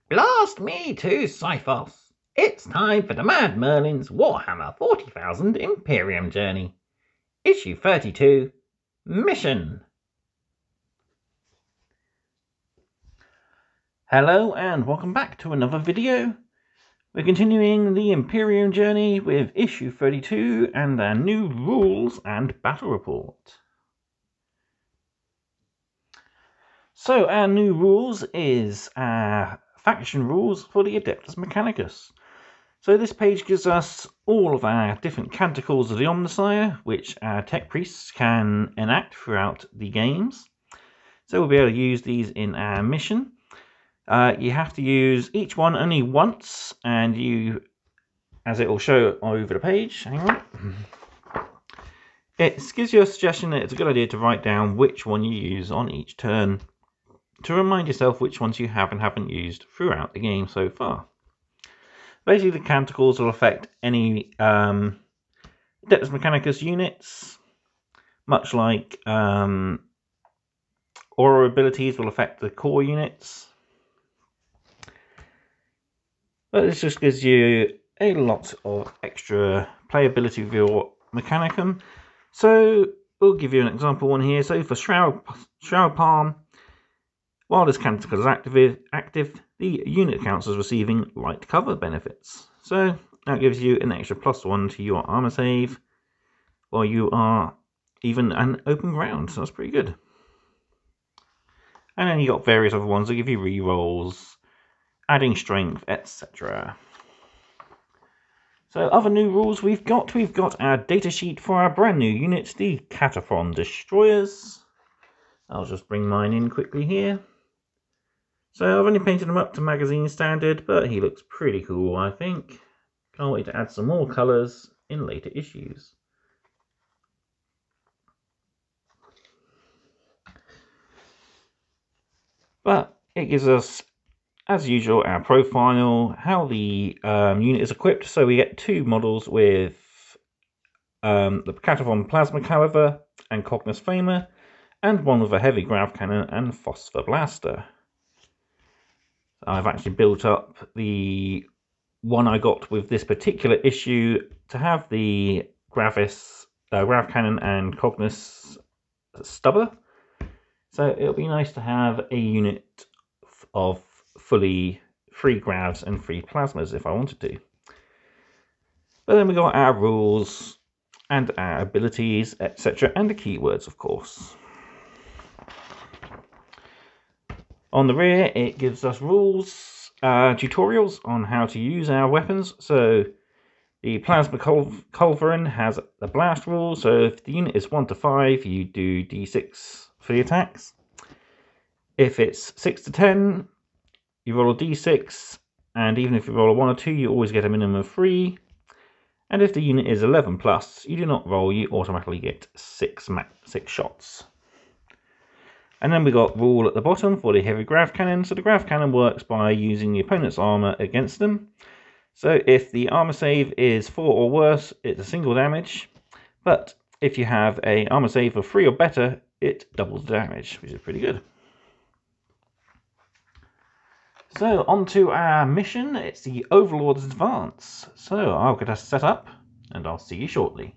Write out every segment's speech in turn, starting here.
Blast me to Cyphos! It's time for the Mad Merlin's Warhammer 40,000 Imperium journey. Issue 32, Mission. Hello and welcome back to another video. We're continuing the Imperium journey with issue 32 and our new rules and battle report. So our new rules is our faction rules for the Adeptus Mechanicus. So this page gives us all of our different canticles of the Omnissiah, which our tech priests can enact throughout the games. So we'll be able to use these in our mission. You have to use each one only once, and you, as it will show over the page, hang on. It gives you a suggestion that it's a good idea to write down which one you use on each turn, to remind yourself which ones you have and haven't used throughout the game so far. Basically, the canticles will affect any Adeptus Mechanicus units, much like aura abilities will affect the core units. But this just gives you a lot of extra playability with your Mechanicum. So we'll give you an example one here. So for Shroud Palm, while this canticle is active, the unit counts as receiving light cover benefits. So that gives you an extra +1 to your armor save while you are even on open ground. So that's pretty good. And then you got various other ones that give you rerolls, adding strength, etc. So other new rules we've got our datasheet for our brand new unit, the Cataphron Destroyers. I'll just bring mine in quickly here. So I've only painted him up to magazine standard, but he looks pretty cool, I think. Can't wait to add some more colours in later issues. But it gives us, as usual, our profile, how the unit is equipped. So we get 2 models with the Cataphron Plasma Caliber and Cognos Flamer, and one with a heavy grav cannon and phosphor blaster. I've actually built up the one I got with this particular issue to have the grav cannon and Cognos stubber. So it'll be nice to have a unit of fully 3 gravs and 3 plasmas if I wanted to. But then we got our rules and our abilities, etc., and the keywords, of course. On the rear, it gives us rules, tutorials on how to use our weapons. So the Plasma Culverin has the blast rule. So if the unit is 1 to 5, you do d6 for the attacks. If it's 6 to 10, you roll a d6, and even if you roll a 1 or 2, you always get a minimum of 3. And if the unit is 11 plus, you do not roll, you automatically get 6 shots. And then we got rule at the bottom for the heavy grav cannon. So the grav cannon works by using the opponent's armor against them. So if the armor save is 4 or worse, it's a single damage. But if you have a armor save of 3 or better, it doubles the damage, which is pretty good. So on to our mission. It's the Overlord's Advance. So I'll get us set up, and I'll see you shortly.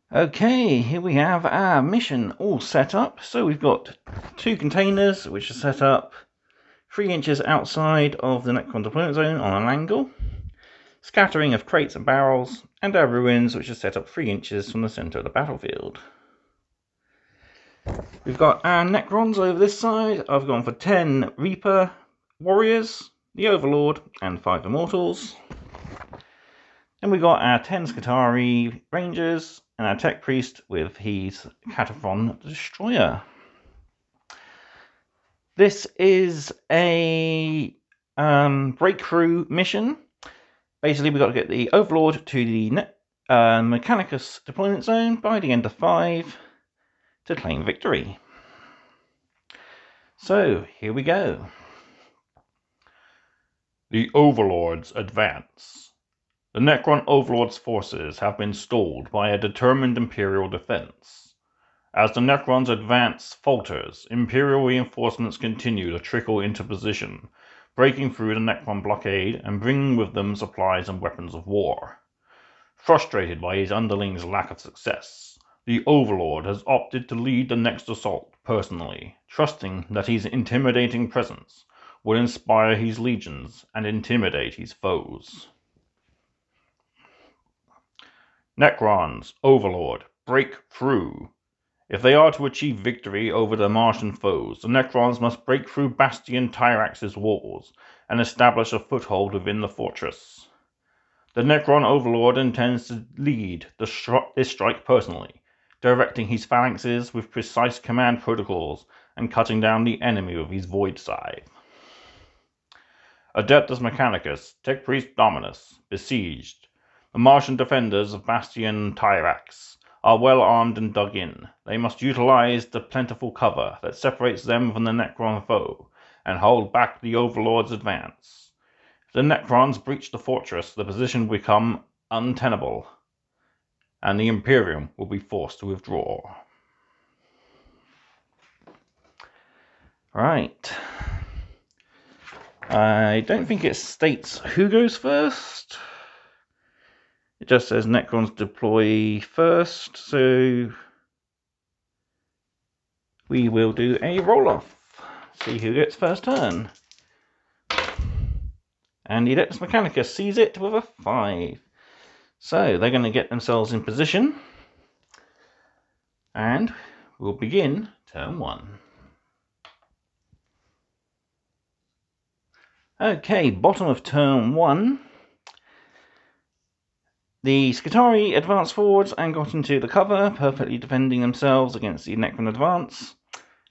Okay, here we have our mission all set up. So we've got 2 containers which are set up 3 inches outside of the Necron deployment zone on an angle, scattering of crates and barrels, and our ruins which are set up 3 inches from the centre of the battlefield. We've got our Necrons over this side. I've gone for 10 Reaper Warriors, the Overlord, and 5 Immortals. Then we've got our 10 Skitarii Rangers, and our Tech Priest with his Cataphron Destroyer. This is a breakthrough mission. Basically, we've got to get the Overlord to the Mechanicus deployment zone by the end of 5 to claim victory. So, here we go. The Overlord's advance. The Necron Overlord's forces have been stalled by a determined Imperial defense. As the Necron's advance falters, Imperial reinforcements continue to trickle into position, breaking through the Necron blockade and bringing with them supplies and weapons of war. Frustrated by his underlings' lack of success, the Overlord has opted to lead the next assault personally, trusting that his intimidating presence will inspire his legions and intimidate his foes. Necrons, Overlord, break through. If they are to achieve victory over their Martian foes, the Necrons must break through Bastion Tyrax's walls and establish a foothold within the fortress. The Necron Overlord intends to lead this strike personally, directing his phalanxes with precise command protocols and cutting down the enemy with his Void Scythe. Adeptus Mechanicus, Tech Priest Dominus, besieged. The Martian defenders of Bastion Tyrax are well armed and dug in. They must utilize the plentiful cover that separates them from the Necron foe and hold back the Overlord's advance. If the Necrons breach the fortress, the position will become untenable, and the Imperium will be forced to withdraw. Right. I don't think it states who goes first. It just says Necrons deploy first, so we will do a roll-off. See who gets first turn. And the Adeptus Mechanicus sees it with a 5. So they're going to get themselves in position. And we'll begin turn 1. Okay, bottom of turn 1. The Skitarii advanced forwards and got into the cover, perfectly defending themselves against the Necron advance.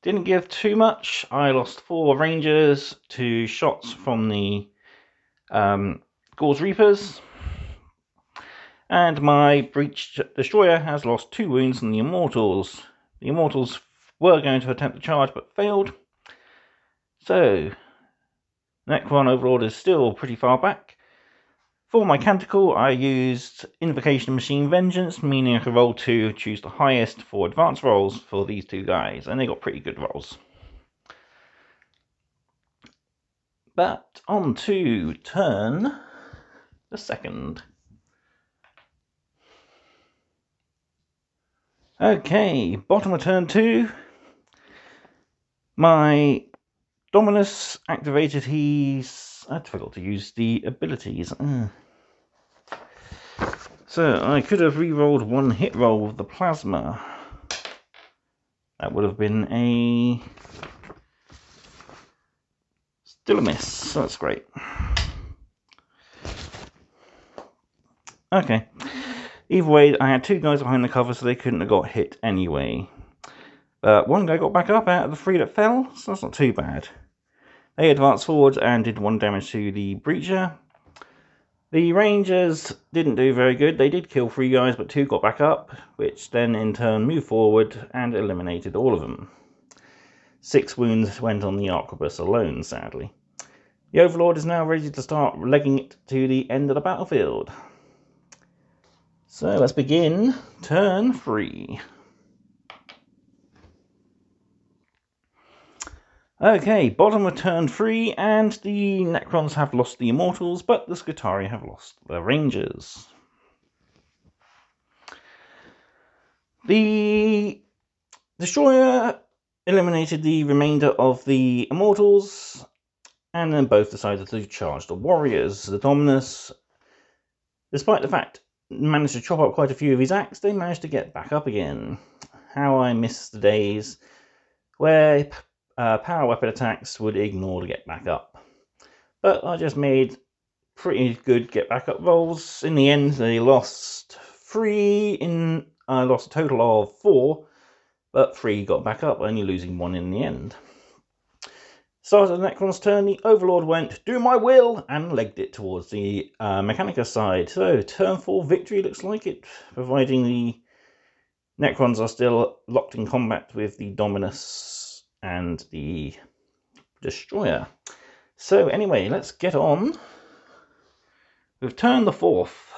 Didn't give too much. I lost 4 Rangers to shots from the Gauls Reapers. And my Breach Destroyer has lost 2 wounds from the Immortals. The Immortals were going to attempt to charge but failed. So, Necron Overlord is still pretty far back. For my Canticle, I used Invocation of Machine Vengeance, meaning I could roll 2, choose the highest for advanced rolls for these 2 guys, and they got pretty good rolls. But on to turn the 2nd. Okay, bottom of turn 2. My Dominus activated his... I forgot to use the abilities. So I could have re-rolled 1 hit roll with the plasma. That would have been a... still a miss, so that's great. Okay. Either way, I had 2 guys behind the cover, so they couldn't have got hit anyway. But 1 guy got back up out of the 3 that fell, so that's not too bad. They advanced forwards and did 1 damage to the Breacher. The Rangers didn't do very good. They did kill 3 guys, but 2 got back up, which then in turn moved forward and eliminated all of them. 6 wounds went on the Arquebus alone, sadly. The Overlord is now ready to start legging it to the end of the battlefield. So let's begin turn 3. Okay, bottom of turn 3, and the Necrons have lost the Immortals, but the Skitarii have lost the Rangers. The Destroyer eliminated the remainder of the Immortals, and then both decided to charge the Warriors. The Dominus, despite the fact managed to chop up quite a few of his acts, they managed to get back up again. How I miss the days where power weapon attacks would ignore to get back up. But I just made pretty good get back up rolls. In the end, they lost 3 I lost a total of 4, but 3 got back up, only losing 1 in the end. Started the Necron's turn, the Overlord went, "Do my will," and legged it towards the Mechanicus side. So, turn 4 victory looks like it, providing the Necrons are still locked in combat with the Dominus and the Destroyer. So, anyway, let's get on. We've turned the 4th.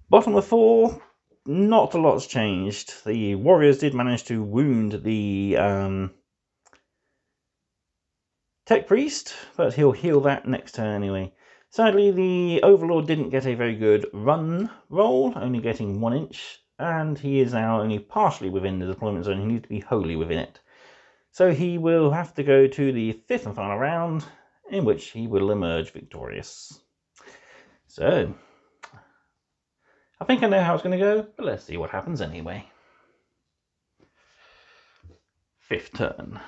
Bottom of 4, not a lot's changed. The warriors did manage to wound the tech priest, but he'll heal that next turn anyway. Sadly, the overlord didn't get a very good run roll, only getting 1 inch, and he is now only partially within the deployment zone. He needs to be wholly within it. So he will have to go to the 5th and final round, in which he will emerge victorious. So, I think I know how it's going to go, but let's see what happens anyway. 5th turn.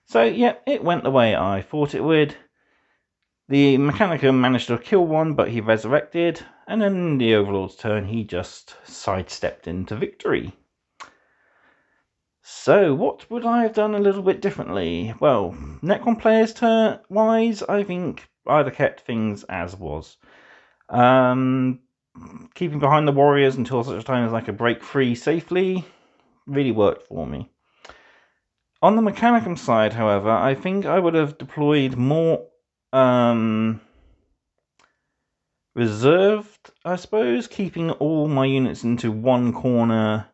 So, yeah, it went the way I thought it would. The Mechanicum managed to kill one, but he resurrected, and then in the Overlord's turn, he just sidestepped into victory. So, what would I have done a little bit differently? Well, Necron players wise, I think I'd have kept things as was. Keeping behind the warriors until such time as I could break free safely really worked for me. On the Mechanicum side, however, I think I would have deployed more reserved, I suppose, keeping all my units into one corner,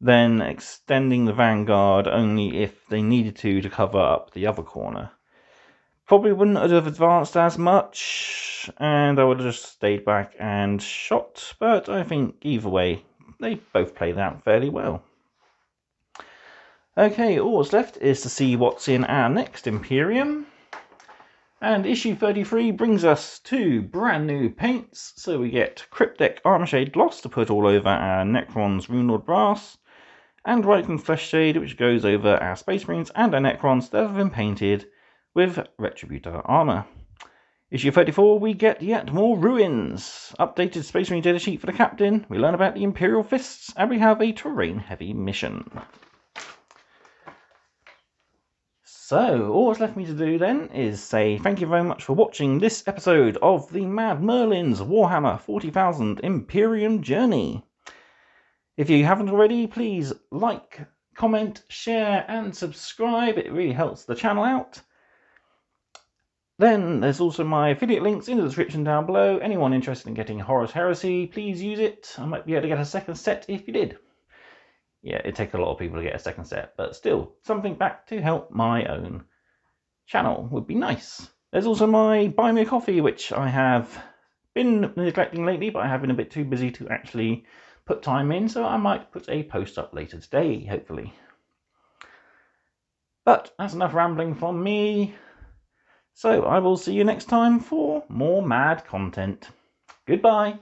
then extending the vanguard only if they needed to cover up the other corner. Probably wouldn't have advanced as much, and I would have just stayed back and shot, but I think either way, they both played out fairly well. Okay, all that's left is to see what's in our next Imperium. And issue 33 brings us 2 brand new paints. So we get Cryptek Armor Shade Gloss to put all over our Necrons Runelord Brass, and Ryken Flesh Shade, which goes over our Space Marines and our Necrons that have been painted with Retributor armor. Issue 34, we get yet more ruins. Updated Space Marine data sheet for the captain. We learn about the Imperial Fists, and we have a terrain-heavy mission. So, all that's left me to do then is say thank you very much for watching this episode of the Mad Merlin's Warhammer 40,000 Imperium Journey. If you haven't already, please like, comment, share and subscribe. It really helps the channel out. Then there's also my affiliate links in the description down below. Anyone interested in getting Horus Heresy, please use it. I might be able to get a second set if you did. Yeah, it'd take a lot of people to get a second set, but still, something back to help my own channel would be nice. There's also my Buy Me a Coffee, which I have been neglecting lately, but I have been a bit too busy to actually put time in, so I might put a post up later today, hopefully. But that's enough rambling from me, so I will see you next time for more mad content. Goodbye.